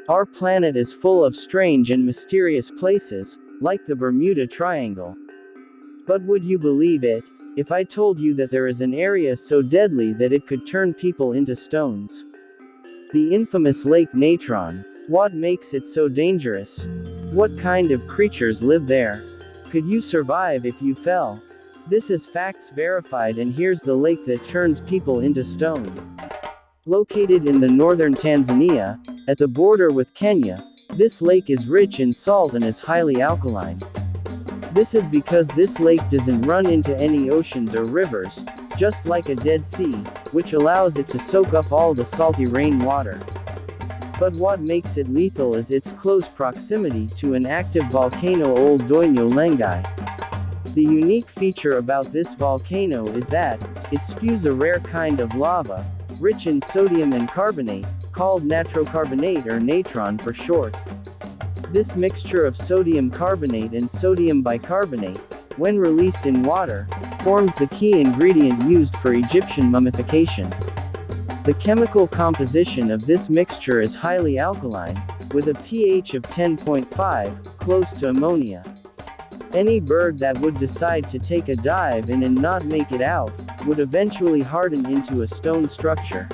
Our planet is full of strange and mysterious places, like the Bermuda Triangle. But would you believe it, if I told you that there is an area so deadly that it could turn people into stones? The infamous Lake Natron. What makes it so dangerous? What kind of creatures live there? Could you survive if you fell? This is facts verified, and here's the lake that turns people into stone. Located in the northern Tanzania, at the border with Kenya, this lake is rich in salt and is highly alkaline. This is because this lake doesn't run into any oceans or rivers, just like a Dead Sea, which allows it to soak up all the salty rainwater. But what makes it lethal is its close proximity to an active volcano, Old Doinyo Lengai. The unique feature about this volcano is that it spews a rare kind of lava, rich in sodium and carbonate, called natrocarbonate or natron for short. This mixture of sodium carbonate and sodium bicarbonate, when released in water, forms the key ingredient used for Egyptian mummification. The chemical composition of this mixture is highly alkaline, with a pH of 10.5, close to ammonia. Any bird that would decide to take a dive in and not make it out, would eventually harden into a stone structure.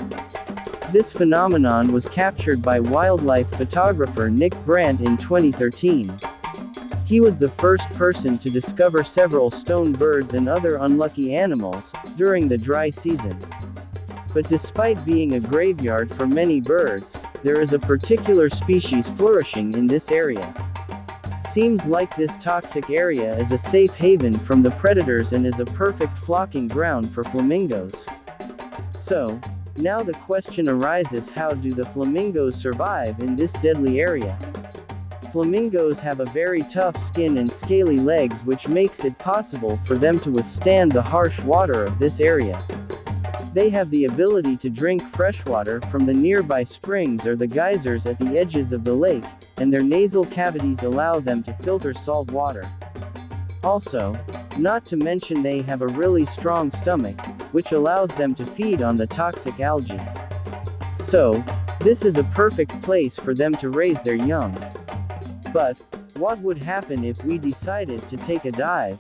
This phenomenon was captured by wildlife photographer Nick Brandt in 2013. He was the first person to discover several stone birds and other unlucky animals, during the dry season. But despite being a graveyard for many birds, there is a particular species flourishing in this area. Seems like this toxic area is a safe haven from the predators and is a perfect flocking ground for flamingos. So, now the question arises, how do the flamingos survive in this deadly area? Flamingos have a very tough skin and scaly legs, which makes it possible for them to withstand the harsh water of this area. They have the ability to drink fresh water from the nearby springs or the geysers at the edges of the lake, and their nasal cavities allow them to filter salt water. Also, not to mention they have a really strong stomach, which allows them to feed on the toxic algae. So, this is a perfect place for them to raise their young. But, what would happen if we decided to take a dive?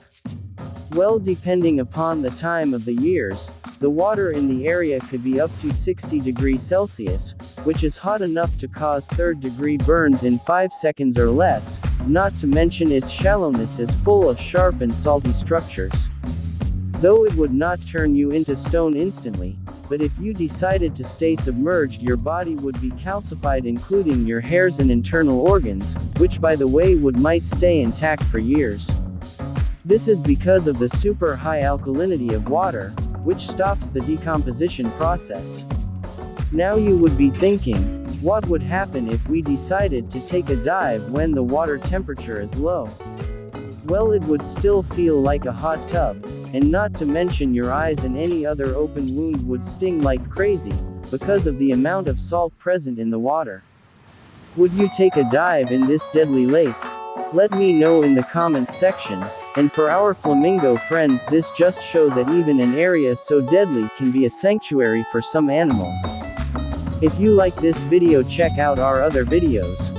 Well, depending upon the time of the years, the water in the area could be up to 60 degrees Celsius, which is hot enough to cause third-degree burns in 5 seconds or less, not to mention its shallowness is full of sharp and salty structures. Though it would not turn you into stone instantly, but if you decided to stay submerged, your body would be calcified, including your hairs and internal organs, which by the way might stay intact for years. This is because of the super high alkalinity of water, which stops the decomposition process. Now you would be thinking, what would happen if we decided to take a dive when the water temperature is low? Well, it would still feel like a hot tub, and not to mention your eyes and any other open wound would sting like crazy, because of the amount of salt present in the water. Would you take a dive in this deadly lake? Let me know in the comments section. And for our flamingo friends, this just showed that even an area so deadly can be a sanctuary for some animals. If you like this video, check out our other videos.